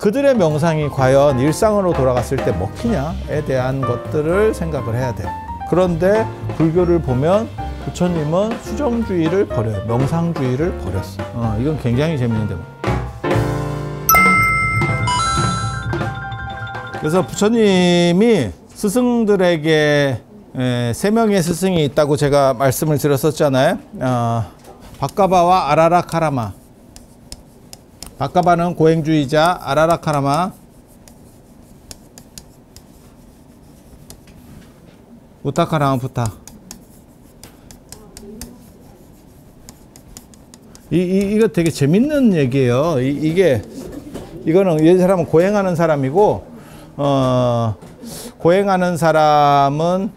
그들의 명상이 과연 일상으로 돌아갔을 때 먹히냐에 대한 것들을 생각을 해야 돼요. 그런데 불교를 보면 부처님은 수정주의를 버려요. 명상주의를 버렸어. 이건 굉장히 재밌는 대목. 그래서 부처님이 스승들에게 3명의 스승이 있다고 제가 말씀을 드렸었잖아요. 바까바와 아라라카라마. 바까바는 고행주의자, 아라라카라마 우타카라마 부타. 이거 되게 재밌는 얘기예요. 이거는 이 사람은 고행하는 사람이고, 고행하는 사람은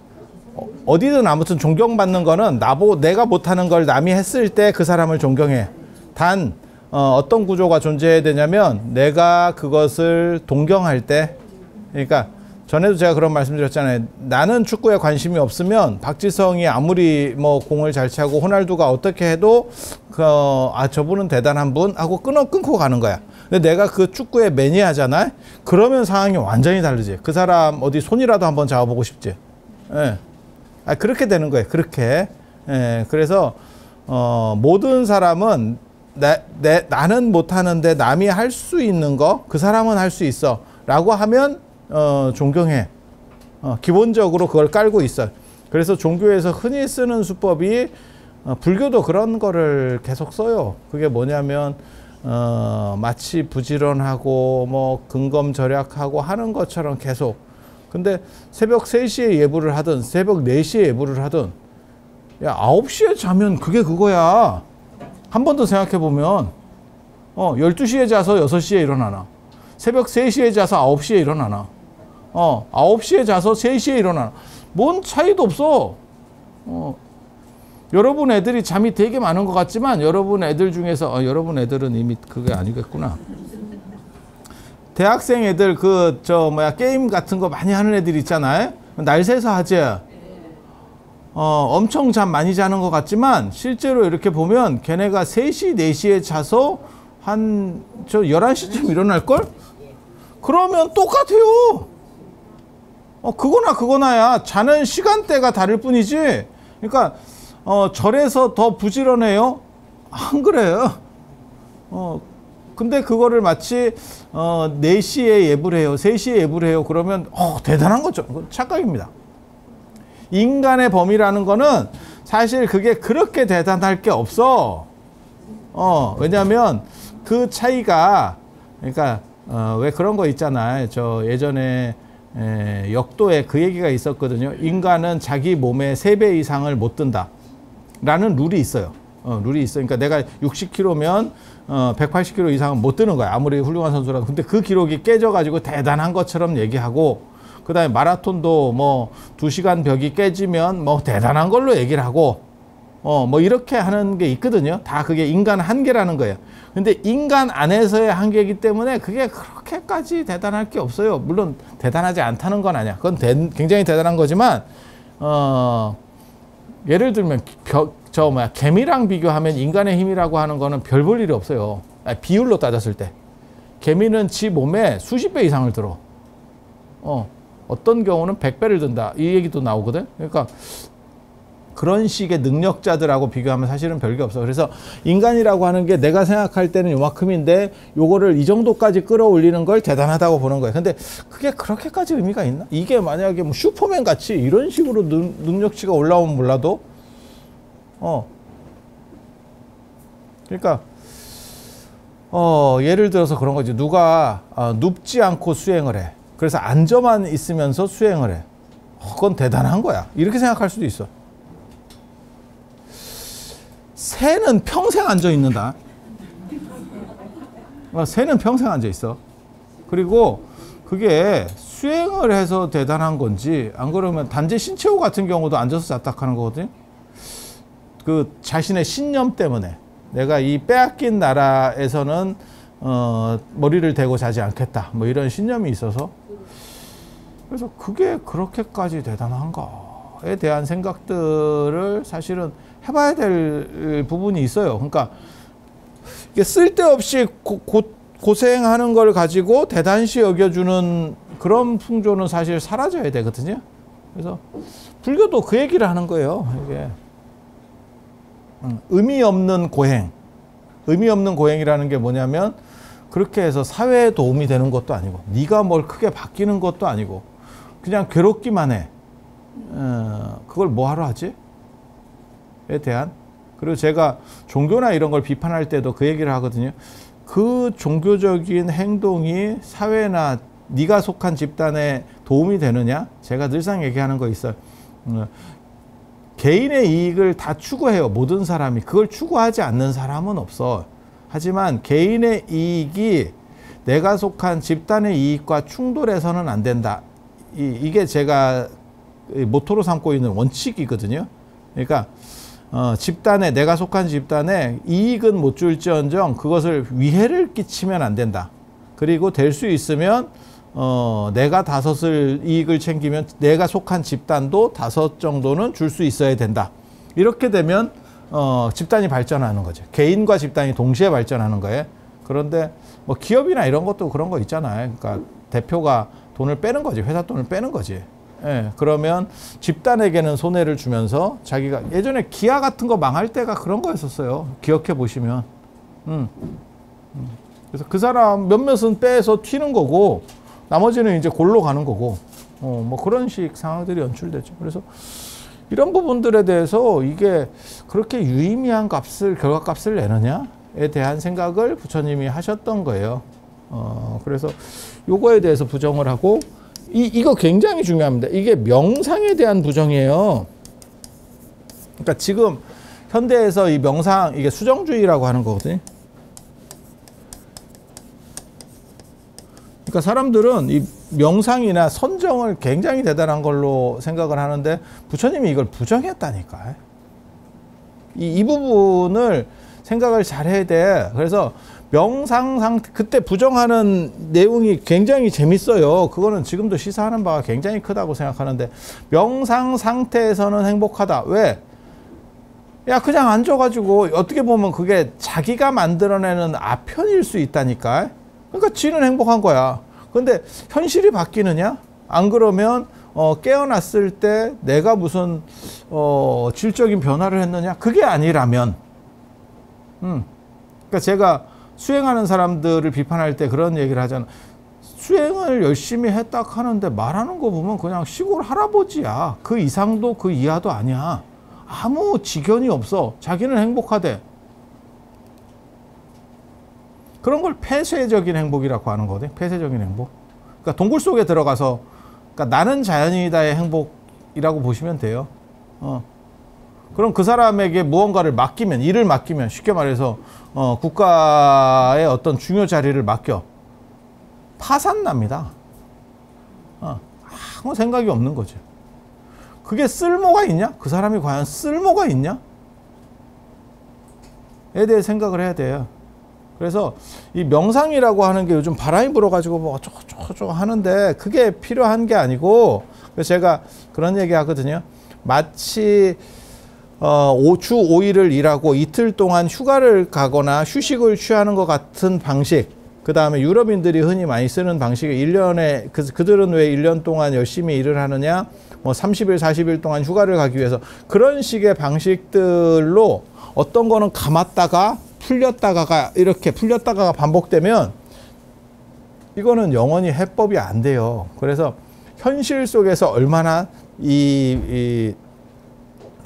어디든 아무튼 존경받는 거는 내가 못하는 걸 남이 했을 때 그 사람을 존경해. 단 어떤 구조가 존재해야 되냐면 내가 그것을 동경할 때, 그러니까 전에도 제가 그런 말씀 드렸잖아요. 나는 축구에 관심이 없으면 박지성이 아무리 뭐 공을 잘 차고 호날두가 어떻게 해도 저분은 대단한 분 하고 끊고 가는 거야. 근데 내가 그 축구에 매니아잖아. 그러면 상황이 완전히 다르지. 그 사람 어디 손이라도 한번 잡아보고 싶지. 예. 그렇게 되는 거예요. 그렇게. 예. 그래서 모든 사람은 나는 못하는데 남이 할 수 있는 거 그 사람은 할 수 있어 라고 하면 존경해. 기본적으로 그걸 깔고 있어요. 그래서 종교에서 흔히 쓰는 수법이 불교도 그런 거를 계속 써요. 그게 뭐냐면 마치 부지런하고 뭐 근검절약하고 하는 것처럼 계속. 근데 새벽 3시에 예불을 하든 새벽 4시에 예불을 하든 야 9시에 자면 그게 그거야. 한 번 더 생각해 보면 12시에 자서 6시에 일어나나, 새벽 3시에 자서 9시에 일어나나, 9시에 자서 3시에 일어나나, 뭔 차이도 없어. 여러분 애들이 잠이 되게 많은 것 같지만 여러분 애들 중에서 여러분 애들은 이미 그게 아니겠구나. 대학생 애들 게임 같은 거 많이 하는 애들 있잖아요. 날 새서 하지. 엄청 잠 많이 자는 것 같지만 실제로 이렇게 보면 걔네가 3시, 4시에 자서 한 11시쯤 일어날걸? 그러면 똑같아요. 그거나야. 자는 시간대가 다를 뿐이지. 그러니까 절에서 더 부지런해요? 안 그래요. 근데 그거를 마치 4시에 예불 해요, 3시에 예불 해요. 그러면 대단한 거죠. 착각입니다. 인간의 범위라는 거는 사실 그게 그렇게 대단할 게 없어. 왜냐하면 그 차이가, 그러니까 왜 그런 거 있잖아요. 저 예전에 역도에 그 얘기가 있었거든요. 인간은 자기 몸의 3배 이상을 못 든다 라는 룰이 있어요. 룰이 있어. 그러니까 내가 60kg면 180kg 이상은 못 드는 거야. 아무리 훌륭한 선수라도. 근데 그 기록이 깨져가지고 대단한 것처럼 얘기하고, 그 다음에 마라톤도 뭐 2시간 벽이 깨지면 뭐 대단한 걸로 얘기를 하고, 뭐 이렇게 하는 게 있거든요. 다 그게 인간 한계라는 거예요. 근데 인간 안에서의 한계이기 때문에 그게 그렇게까지 대단할 게 없어요. 물론 대단하지 않다는 건 아니야. 그건 굉장히 대단한 거지만, 예를 들면 개미랑 비교하면 인간의 힘이라고 하는 거는 별 볼 일이 없어요. 비율로 따졌을 때. 개미는 지 몸에 수십 배 이상을 들어. 어떤 경우는 100배를 든다. 이 얘기도 나오거든. 그러니까 그런 식의 능력자들하고 비교하면 사실은 별게 없어. 그래서 인간이라고 하는 게 내가 생각할 때는 요만큼인데 요거를 이 정도까지 끌어올리는 걸 대단하다고 보는 거예요. 근데 그게 그렇게까지 의미가 있나? 이게 만약에 뭐 슈퍼맨 같이 이런 식으로 능력치가 올라오면 몰라도 그러니까 예를 들어서 그런 거지. 누가 눕지 않고 수행을 해. 그래서 앉아만 있으면서 수행을 해. 그건 대단한 거야. 이렇게 생각할 수도 있어. 새는 평생 앉아 있는다. 새는 평생 앉아 있어. 그리고 그게 수행을 해서 대단한 건지, 안 그러면 단지 신체호 같은 경우도 앉아서 자탁하는 거거든요. 그 자신의 신념 때문에 내가 이 빼앗긴 나라에서는 머리를 대고 자지 않겠다, 뭐 이런 신념이 있어서. 그래서 그게 그렇게까지 대단한가에 대한 생각들을 사실은 해봐야 될 부분이 있어요. 그러니까 이게 쓸데없이 고생하는 걸 가지고 대단시 여겨주는 그런 풍조는 사실 사라져야 되거든요. 그래서 불교도 그 얘기를 하는 거예요. 이게 의미 없는 고행. 의미 없는 고행이라는 게 뭐냐면 그렇게 해서 사회에 도움이 되는 것도 아니고 네가 뭘 크게 바뀌는 것도 아니고 그냥 괴롭기만 해. 그걸 뭐하러 하지? 에 대한. 그리고 제가 종교나 이런 걸 비판할 때도 그 얘기를 하거든요. 그 종교적인 행동이 사회나 네가 속한 집단에 도움이 되느냐? 제가 늘상 얘기하는 거 있어요. 개인의 이익을 다 추구해요. 모든 사람이. 그걸 추구하지 않는 사람은 없어. 하지만 개인의 이익이 내가 속한 집단의 이익과 충돌해서는 안 된다. 이게 제가 모토로 삼고 있는 원칙이거든요. 그러니까 집단에 내가 속한 집단에 이익은 못 줄지언정 그것을 위해를 끼치면 안 된다. 그리고 될 수 있으면 내가 5을 이익을 챙기면 내가 속한 집단도 5 정도는 줄 수 있어야 된다. 이렇게 되면 집단이 발전하는 거죠. 개인과 집단이 동시에 발전하는 거예요. 그런데 뭐 기업이나 이런 것도 그런 거 있잖아요. 그러니까 대표가 돈을 빼는 거지. 회사 돈을 빼는 거지. 예, 그러면 집단에게는 손해를 주면서 자기가 예전에 기아 같은 거 망할 때가 그런 거였었어요. 기억해 보시면. 그래서 그 사람 몇몇은 빼서 튀는 거고 나머지는 이제 골로 가는 거고 뭐 그런 식 상황들이 연출되죠. 그래서 이런 부분들에 대해서 이게 그렇게 유의미한 결과값을 내느냐에 대한 생각을 부처님이 하셨던 거예요. 그래서 요거에 대해서 부정을 하고 이거 굉장히 중요합니다. 이게 명상에 대한 부정이에요. 그러니까 지금 현대에서 이 명상, 이게 수정주의라고 하는 거거든요. 그러니까 사람들은 이 명상이나 선정을 굉장히 대단한 걸로 생각을 하는데 부처님이 이걸 부정했다니까. 이 부분을 생각을 잘 해야 돼. 그래서 명상 상태, 그때 부정하는 내용이 굉장히 재밌어요. 그거는 지금도 시사하는 바가 굉장히 크다고 생각하는데, 명상 상태에서는 행복하다. 왜? 야, 그냥 앉아가지고 어떻게 보면 그게 자기가 만들어내는 아편일 수 있다니까. 그러니까 지는 행복한 거야. 근데 현실이 바뀌느냐? 안 그러면 깨어났을 때 내가 무슨 질적인 변화를 했느냐? 그게 아니라면 그러니까 제가 수행하는 사람들을 비판할 때 그런 얘기를 하잖아. 수행을 열심히 했다 하는데 말하는 거 보면 그냥 시골 할아버지야. 그 이상도 그 이하도 아니야. 아무 지견이 없어. 자기는 행복하대. 그런 걸 폐쇄적인 행복이라고 하는 거거든. 폐쇄적인 행복. 그러니까 동굴 속에 들어가서 그러니까 나는 자연이다의 행복이라고 보시면 돼요. 그럼 그 사람에게 무언가를 맡기면, 일을 맡기면, 쉽게 말해서 국가의 어떤 중요 자리를 맡겨. 파산납니다. 아무 생각이 없는 거죠. 그게 쓸모가 있냐? 그 사람이 과연 쓸모가 있냐? 에 대해 생각을 해야 돼요. 그래서 이 명상이라고 하는 게 요즘 바람이 불어가지고 뭐 어쩌고저쩌고 하는데 그게 필요한 게 아니고, 그래서 제가 그런 얘기 하거든요. 마치 주 5일을 일하고 이틀 동안 휴가를 가거나 휴식을 취하는 것 같은 방식, 그 다음에 유럽인들이 흔히 많이 쓰는 방식이 1년에 그들은 왜 1년 동안 열심히 일을 하느냐, 뭐 30일 40일 동안 휴가를 가기 위해서, 그런 식의 방식들로 어떤 거는 감았다가 풀렸다가 이렇게 풀렸다가 반복되면 이거는 영원히 해법이 안 돼요. 그래서 현실 속에서 얼마나 이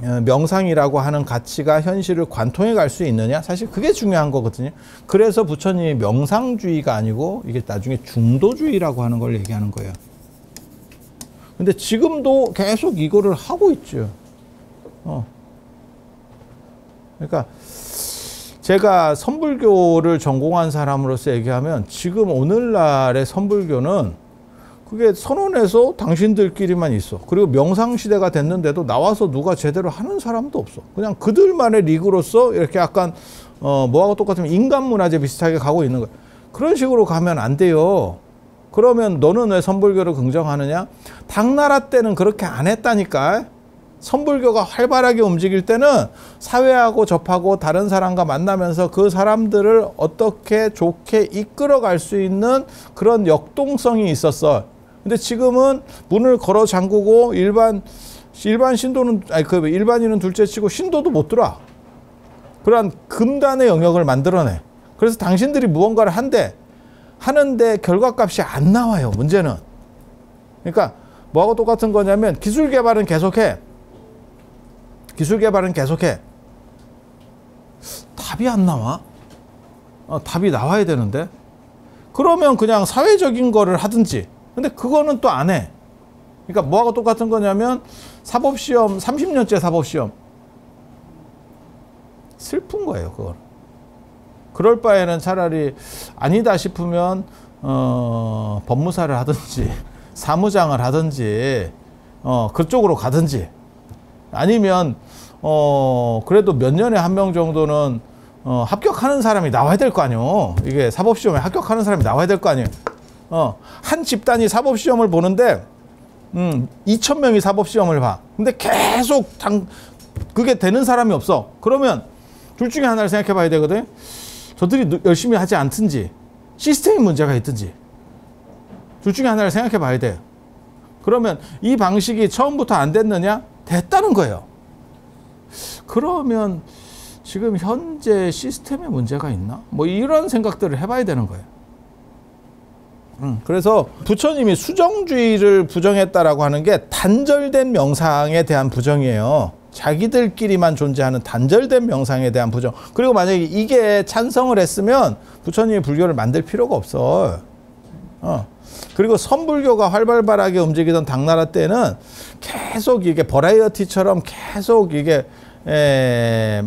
명상이라고 하는 가치가 현실을 관통해 갈 수 있느냐, 사실 그게 중요한 거거든요. 그래서 부처님이 명상주의가 아니고 이게 나중에 중도주의라고 하는 걸 얘기하는 거예요. 근데 지금도 계속 이거를 하고 있죠. 그러니까 제가 선불교를 전공한 사람으로서 얘기하면 지금 오늘날의 선불교는 그게 선언해서 당신들끼리만 있어. 그리고 명상시대가 됐는데도 나와서 누가 제대로 하는 사람도 없어. 그냥 그들만의 리그로서 이렇게 약간 뭐하고 똑같으면 인간문화재 비슷하게 가고 있는 거야. 그런 식으로 가면 안 돼요. 그러면 너는 왜 선불교를 긍정하느냐? 당나라 때는 그렇게 안 했다니까. 선불교가 활발하게 움직일 때는 사회하고 접하고 다른 사람과 만나면서 그 사람들을 어떻게 좋게 이끌어갈 수 있는 그런 역동성이 있었어. 근데 지금은 문을 걸어 잠그고 일반 신도는 일반인은 둘째치고 신도도 못 들어와. 그러한 금단의 영역을 만들어내. 그래서 당신들이 무언가를 하는데 결과값이 안 나와요. 문제는. 그러니까 뭐하고 똑같은 거냐면 기술 개발은 계속해. 답이 안 나와. 답이 나와야 되는데. 그러면 그냥 사회적인 거를 하든지. 근데 그거는 또 안 해. 그러니까 뭐하고 똑같은 거냐면 사법시험, 30년째 사법시험. 슬픈 거예요, 그건. 그럴 바에는 차라리 아니다 싶으면 법무사를 하든지 사무장을 하든지 그쪽으로 가든지 아니면 그래도 몇 년에 한 명 정도는 합격하는 사람이 나와야 될 거 아니에요. 이게 사법시험에 합격하는 사람이 나와야 될 거 아니에요. 한 집단이 사법시험을 보는데 2,000명이 사법시험을 봐. 근데 계속 그게 되는 사람이 없어. 그러면 둘 중에 하나를 생각해 봐야 되거든. 저들이 열심히 하지 않든지 시스템이 문제가 있든지 둘 중에 하나를 생각해 봐야 돼요. 그러면 이 방식이 처음부터 안 됐느냐? 됐다는 거예요. 그러면 지금 현재 시스템에 문제가 있나? 뭐 이런 생각들을 해봐야 되는 거예요. 그래서 부처님이 수정주의를 부정했다라고 하는 게 단절된 명상에 대한 부정이에요. 자기들끼리만 존재하는 단절된 명상에 대한 부정. 그리고 만약에 이게 찬성을 했으면 부처님이 불교를 만들 필요가 없어. 그리고 선불교가 활발하게 움직이던 당나라 때는 계속 이게 버라이어티처럼 계속 이게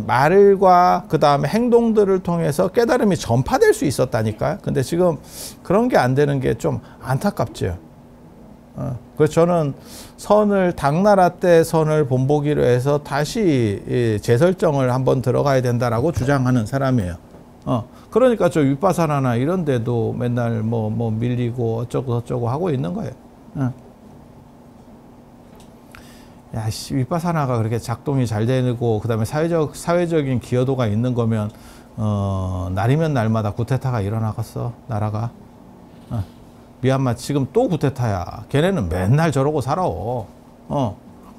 말과 그 다음에 행동들을 통해서 깨달음이 전파될 수 있었다니까요. 근데 지금 그런 게 안 되는 게 좀 안타깝죠. 그래서 저는 당나라 때 선을 본보기로 해서 다시 재설정을 한번 들어가야 된다라고 주장하는 사람이에요. 그러니까 저 윗바사나나 이런 데도 맨날 뭐 밀리고 어쩌고 저쩌고 하고 있는 거예요. 야, 윗바사나가 그렇게 작동이 잘 되고 그다음에 사회적인 기여도가 있는 거면 날이면 날마다 쿠데타가 일어나겠어, 나라가. 미얀마 지금 또 쿠데타야. 걔네는 맨날 저러고 살아.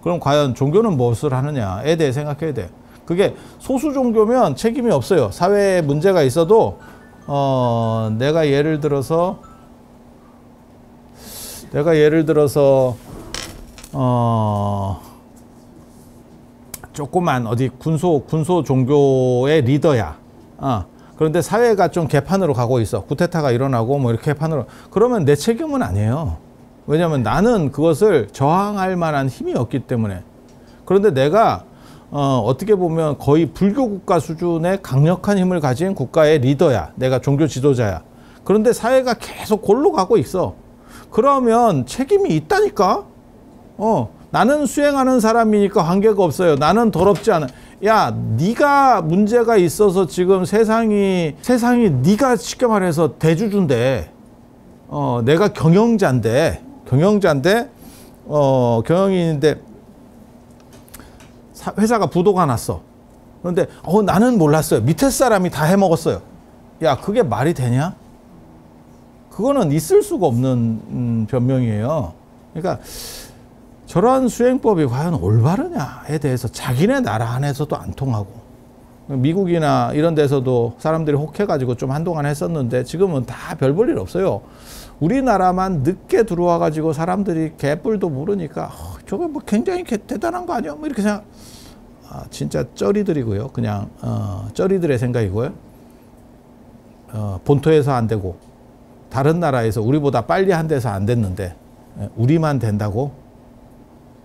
그럼 과연 종교는 무엇을 하느냐에 대해 생각해야 돼. 그게 소수 종교면 책임이 없어요. 사회에 문제가 있어도 내가 예를 들어서 조그만 어디 군소 종교의 리더야. 그런데 사회가 좀 개판으로 가고 있어. 쿠데타가 일어나고 뭐 이렇게 개판으로. 그러면 내 책임은 아니에요. 왜냐하면 나는 그것을 저항할 만한 힘이 없기 때문에. 그런데 내가 어떻게 보면 거의 불교 국가 수준의 강력한 힘을 가진 국가의 리더야. 내가 종교 지도자야. 그런데 사회가 계속 골로 가고 있어. 그러면 책임이 있다니까. 나는 수행하는 사람이니까 관계가 없어요. 나는 더럽지 않아. 야, 네가 문제가 있어서 지금 세상이 네가 쉽게 말해서 대주주인데, 내가 경영자인데 경영인인데 회사가 부도가 났어. 그런데 나는 몰랐어요. 밑에 사람이 다 해먹었어요. 야, 그게 말이 되냐? 그거는 있을 수가 없는 변명이에요. 그러니까 저러한 수행법이 과연 올바르냐에 대해서 자기네 나라 안에서도 안 통하고, 미국이나 이런 데서도 사람들이 혹해가지고 좀 한동안 했었는데 지금은 다 별 볼 일 없어요. 우리나라만 늦게 들어와가지고 사람들이 개뿔도 모르니까 저거 뭐 굉장히 대단한 거 아니야? 뭐 이렇게 생각. 진짜 쩌리들이고요. 그냥 쩌리들의 생각이고요. 본토에서 안 되고 다른 나라에서 우리보다 빨리 한 데서 안 됐는데 우리만 된다고?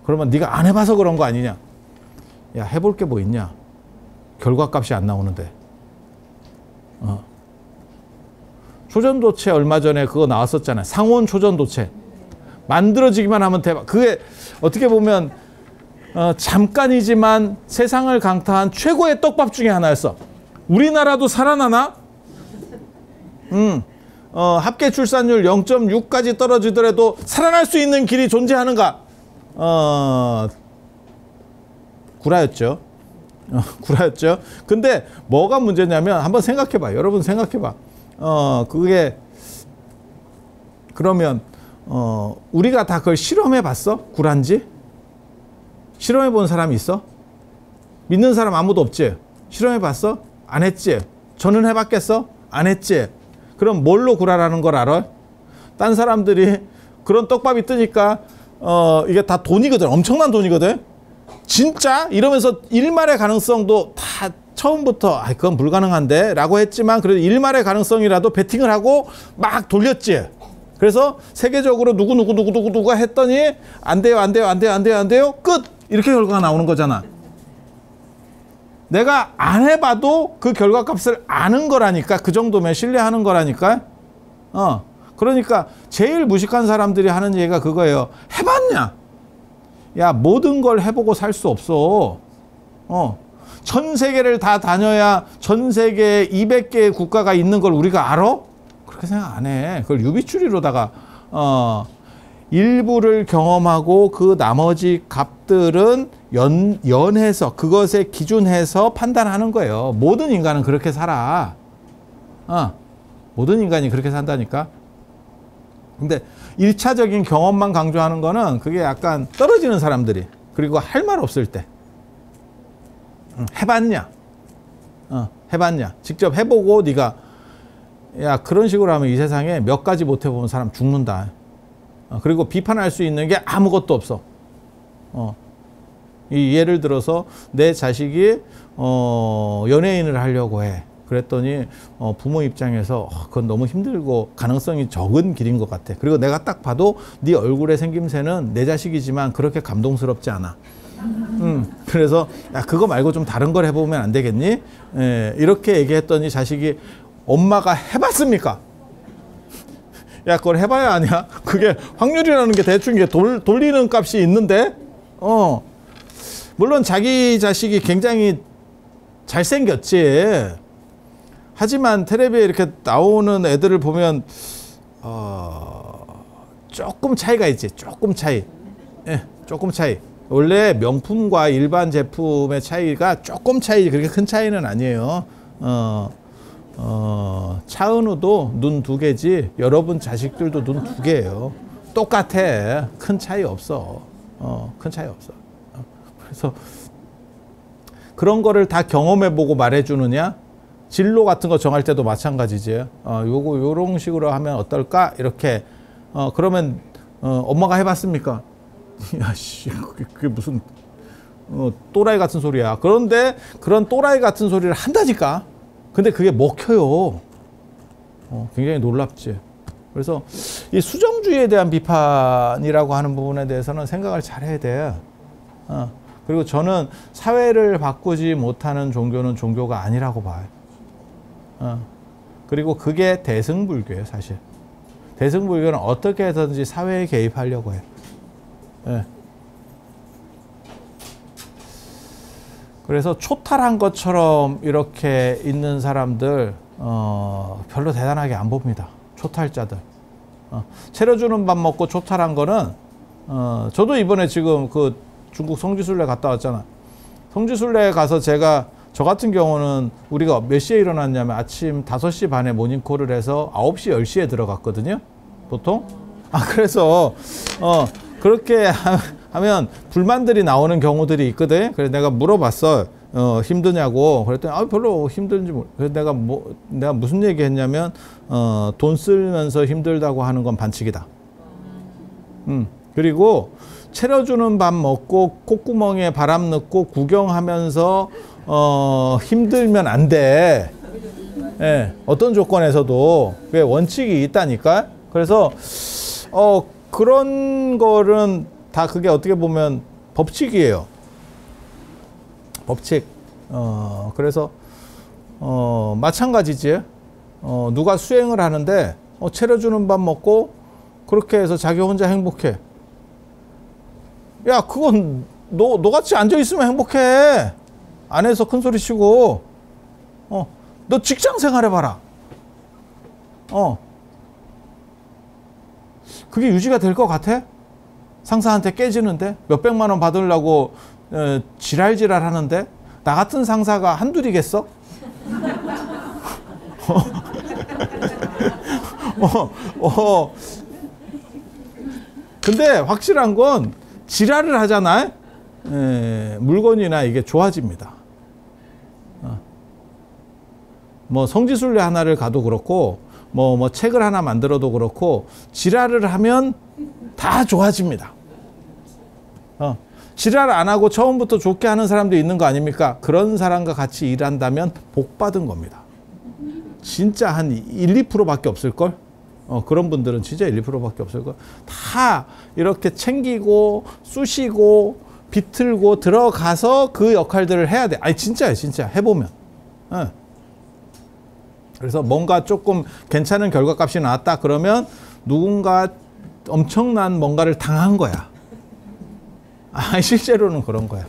그러면 네가 안 해봐서 그런 거 아니냐? 야, 해볼 게 뭐 있냐? 결과값이 안 나오는데. 초전도체 얼마 전에 그거 나왔었잖아요. 상온 초전도체. 만들어지기만 하면 대박. 그게 어떻게 보면 잠깐이지만 세상을 강타한 최고의 떡밥 중에 하나였어. 우리나라도 살아나나? 합계 출산율 0.6까지 떨어지더라도 살아날 수 있는 길이 존재하는가? 구라였죠. 구라였죠. 근데 뭐가 문제냐면 한번 생각해봐. 여러분 생각해봐. 그게 그러면 우리가 다 그걸 실험해봤어? 구란지? 실험해본 사람이 있어? 믿는 사람 아무도 없지? 실험해봤어? 안 했지? 저는 해봤겠어? 안 했지? 그럼 뭘로 구라라는 걸 알아? 딴 사람들이 그런 떡밥이 뜨니까 이게 다 돈이거든. 엄청난 돈이거든. 진짜? 이러면서 일말의 가능성도 다 처음부터 그건 불가능한데 라고 했지만 그래도 일말의 가능성이라도 베팅을 하고 막 돌렸지. 그래서 세계적으로 누구가 했더니 안 돼요 끝. 이렇게 결과가 나오는 거잖아. 내가 안 해봐도 그 결과값을 아는 거라니까. 그 정도면 신뢰하는 거라니까. 그러니까 제일 무식한 사람들이 하는 얘기가 그거예요. 해봤냐? 야, 모든 걸 해보고 살 수 없어. 전 세계를 다 다녀야 전 세계 200개의 국가가 있는 걸 우리가 알아? 그렇게 생각 안 해. 그걸 유비추리로다가 일부를 경험하고 그 나머지 값들은 연해서 그것에 기준해서 판단하는 거예요. 모든 인간은 그렇게 살아. 모든 인간이 그렇게 산다니까. 근데 1차적인 경험만 강조하는 거는 그게 약간 떨어지는 사람들이, 그리고 할 말 없을 때 해봤냐? 해봤냐? 직접 해보고 네가 야 그런 식으로 하면 이 세상에 몇 가지 못 해보면 사람 죽는다. 그리고 비판할 수 있는 게 아무것도 없어. 이 예를 들어서 내 자식이 연예인을 하려고 해. 그랬더니 부모 입장에서 그건 너무 힘들고 가능성이 적은 길인 것 같아. 그리고 내가 딱 봐도 네 얼굴의 생김새는 내 자식이지만 그렇게 감동스럽지 않아. 그래서 야 그거 말고 좀 다른 걸 해보면 안 되겠니? 이렇게 얘기했더니 자식이 엄마가 해봤습니까? 야 그걸 해봐야 아냐? 그게 확률이라는 게 대충 이게 돌리는 값이 있는데 물론 자기 자식이 굉장히 잘생겼지. 하지만 텔레비에 이렇게 나오는 애들을 보면 조금 차이가 있지. 조금 차이. 조금 차이. 원래 명품과 일반 제품의 차이가 조금 차이, 그렇게 큰 차이는 아니에요. 차은우도 눈 2개지 여러분 자식들도 눈 2개예요. 똑같아. 큰 차이 없어. 큰 차이 없어. 그래서 그런 거를 다 경험해보고 말해주느냐? 진로 같은 거 정할 때도 마찬가지지. 요런 식으로 하면 어떨까? 이렇게. 그러면 엄마가 해봤습니까? 야씨, 그게 무슨 또라이 같은 소리야. 그런데 그런 또라이 같은 소리를 한다니까. 근데 그게 먹혀요. 굉장히 놀랍지. 그래서 이 수정주의에 대한 비판이라고 하는 부분에 대해서는 생각을 잘 해야 돼. 그리고 저는 사회를 바꾸지 못하는 종교는 종교가 아니라고 봐요. 그리고 그게 대승불교예요, 사실. 대승불교는 어떻게 해서든지 사회에 개입하려고 해요. 그래서 초탈한 것처럼 이렇게 있는 사람들 별로 대단하게 안 봅니다. 초탈자들. 차려주는 밥 먹고 초탈한 거는 저도 이번에 지금 그 중국 성지순례 갔다 왔잖아. 성지순례 가서 저 같은 경우는 우리가 몇 시에 일어났냐면 아침 5시 반에 모닝콜을 해서 9시, 10시에 들어갔거든요. 보통. 그래서 그렇게 하면 불만들이 나오는 경우들이 있거든. 그래서 내가 물어봤어. 힘드냐고. 그랬더니 별로 힘든지 모르. 그래서 내가 무슨 얘기 했냐면 돈 쓰면서 힘들다고 하는 건 반칙이다. 그리고 차려주는 밥 먹고 콧구멍에 바람 넣고 구경하면서 힘들면 안 돼. 어떤 조건에서도 그게 원칙이 있다니까. 그래서 그런 거는 다 그게 어떻게 보면 법칙이에요. 법칙. 그래서 마찬가지지. 누가 수행을 하는데 차려주는 밥 먹고 그렇게 해서 자기 혼자 행복해. 야 그건 너같이 앉아있으면 행복해. 안에서 큰 소리 치고. 너 직장 생활 해봐라. 그게 유지가 될 것 같아? 상사한테 깨지는데 몇백만 원 받으려고 지랄지랄 하는데 나 같은 상사가 한둘이겠어? 근데 확실한 건 지랄을 하잖아요. 물건이나 이게 좋아집니다. 뭐 성지순례 하나를 가도 그렇고 뭐 책을 하나 만들어도 그렇고 지랄을 하면 다 좋아집니다. 지랄 안 하고 처음부터 좋게 하는 사람도 있는 거 아닙니까? 그런 사람과 같이 일한다면 복 받은 겁니다. 진짜 한 1, 2%밖에 없을걸? 그런 분들은 진짜 1, 2%밖에 없을걸? 다 이렇게 챙기고 쑤시고 비틀고 들어가서 그 역할들을 해야 돼. 아니 진짜예요, 진짜 해보면. 그래서 뭔가 조금 괜찮은 결과값이 나왔다 그러면 누군가 엄청난 뭔가를 당한 거야. 실제로는 그런 거야.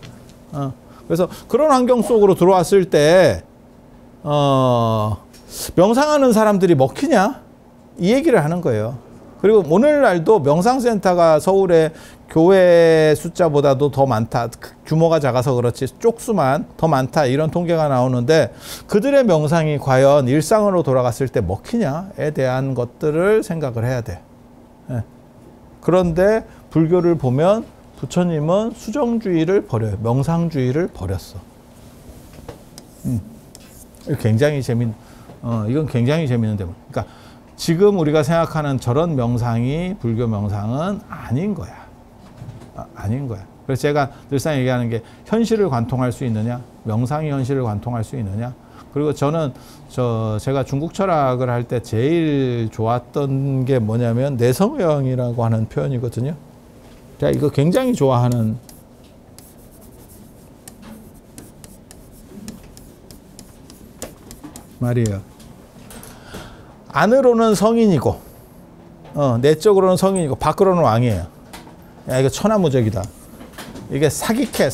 그래서 그런 환경 속으로 들어왔을 때 명상하는 사람들이 먹히냐? 이 얘기를 하는 거예요. 그리고 오늘날도 명상센터가 서울에 교회 숫자보다도 더 많다. 규모가 작아서 그렇지 쪽수만 더 많다. 이런 통계가 나오는데 그들의 명상이 과연 일상으로 돌아갔을 때 먹히냐에 대한 것들을 생각을 해야 돼. 그런데 불교를 보면 부처님은 수정주의를 버려요. 명상주의를 버렸어. 굉장히 이건 굉장히 재밌는 대목. 그러니까 지금 우리가 생각하는 저런 명상이 불교 명상은 아닌 거야. 아닌 거야. 그래서 제가 늘상 얘기하는 게 현실을 관통할 수 있느냐, 명상이 현실을 관통할 수 있느냐. 그리고 저는 제가 중국 철학을 할 때 제일 좋았던 게 뭐냐면 내성형이라고 하는 표현이거든요. 제가 이거 굉장히 좋아하는 말이에요. 안으로는 성인이고, 내적으로는 성인이고, 밖으로는 왕이에요. 야, 이거 천하무적이다. 이게 사기캐.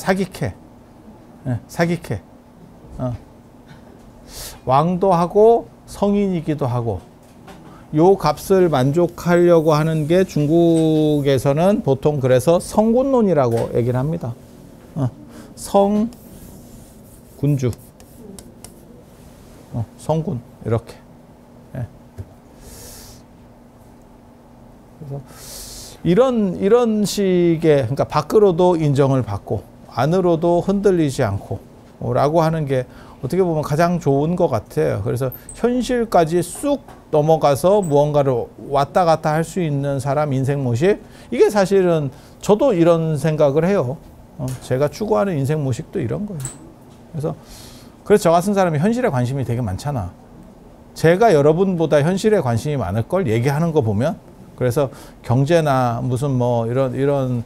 사기캐. 왕도 하고, 성인이기도 하고, 요 값을 만족하려고 하는 게 중국에서는 보통 그래서 성군론이라고 얘기를 합니다. 성군주. 성군. 이렇게. 그래서 이런 식의, 그러니까 밖으로도 인정을 받고 안으로도 흔들리지 않고 라고 하는 게 어떻게 보면 가장 좋은 것 같아요. 그래서 현실까지 쑥 넘어가서 무언가를 왔다 갔다 할 수 있는 사람 인생 모식, 이게 사실은 저도 이런 생각을 해요. 제가 추구하는 인생 모식도 이런 거예요. 그래서 저 같은 사람이 현실에 관심이 되게 많잖아. 제가 여러분보다 현실에 관심이 많을 걸 얘기하는 거 보면. 그래서 경제나 무슨 뭐 이런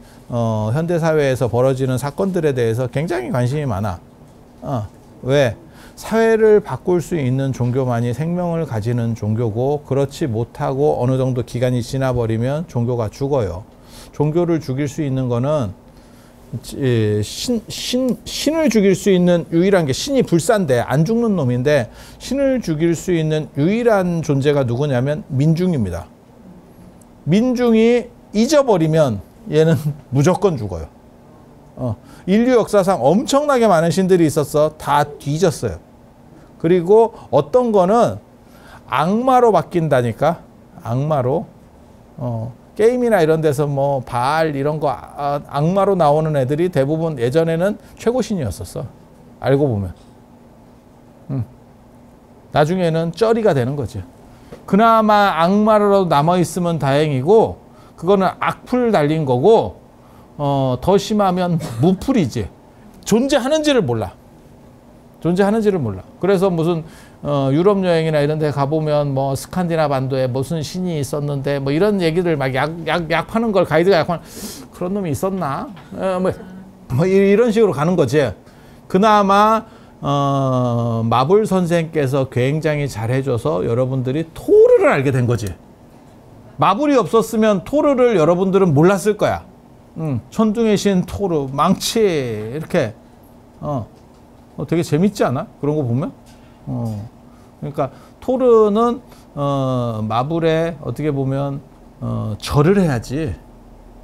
현대 사회에서 벌어지는 사건들에 대해서 굉장히 관심이 많아. 왜? 사회를 바꿀 수 있는 종교만이 생명을 가지는 종교고, 그렇지 못하고 어느 정도 기간이 지나버리면 종교가 죽어요. 종교를 죽일 수 있는 거는 신을 죽일 수 있는 유일한 게, 신이 불사인데 안 죽는 놈인데, 신을 죽일 수 있는 유일한 존재가 누구냐면 민중입니다. 민중이 잊어버리면 얘는 무조건 죽어요. 인류 역사상 엄청나게 많은 신들이 있었어. 다 뒤졌어요. 그리고 어떤 거는 악마로 바뀐다니까. 악마로. 게임이나 이런 데서 뭐 바알 이런 거 악마로 나오는 애들이 대부분 예전에는 최고신이었었어. 알고 보면. 나중에는 쩌리가 되는 거지. 그나마 악마로 남아있으면 다행이고, 그거는 악플 달린 거고, 더 심하면 무풀이지. 존재하는지를 몰라. 그래서 무슨 유럽 여행이나 이런 데 가보면 뭐 스칸디나 반도에 무슨 신이 있었는데 뭐 이런 얘기들 막 약 파는 걸 가이드가 약 파는, 그런 놈이 있었나? 뭐 이런 식으로 가는 거지. 그나마 마블 선생께서 굉장히 잘해줘서 여러분들이 토르를 알게 된 거지. 마블이 없었으면 토르를 여러분들은 몰랐을 거야. 천둥의 신 토르, 망치 이렇게. 되게 재밌지 않아? 그런 거 보면? 그러니까 토르는 마블에 어떻게 보면 절을 해야지.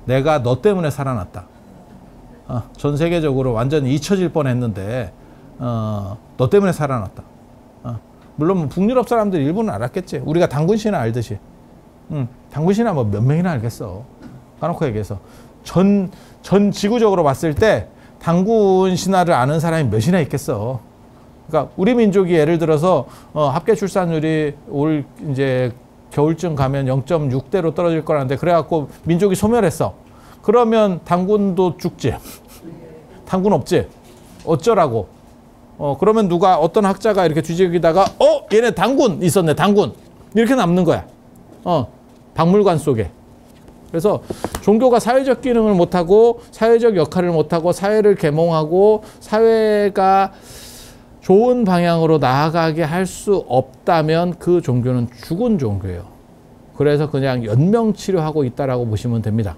내가 너 때문에 살아났다. 전 세계적으로 완전히 잊혀질 뻔했는데 너 때문에 살아났다. 물론 뭐 북유럽 사람들 일부는 알았겠지. 우리가 당군 신화 알듯이. 당군 신화 뭐 몇 명이나 알겠어. 까놓고 얘기해서 전 지구적으로 봤을 때 당군 신화를 아는 사람이 몇이나 있겠어. 그러니까 우리 민족이 예를 들어서 합계 출산율이 올 이제 겨울쯤 가면 0.6대로 떨어질 거라는데 그래갖고 민족이 소멸했어. 그러면 당군도 죽지. 당군 없지. 어쩌라고. 그러면 누가 어떤 학자가 이렇게 뒤적이다가 얘네 당군 있었네. 당군. 이렇게 남는 거야. 박물관 속에. 그래서 종교가 사회적 기능을 못하고 사회적 역할을 못하고 사회를 계몽하고 사회가 좋은 방향으로 나아가게 할 수 없다면 그 종교는 죽은 종교예요. 그래서 그냥 연명치료하고 있다라고 보시면 됩니다.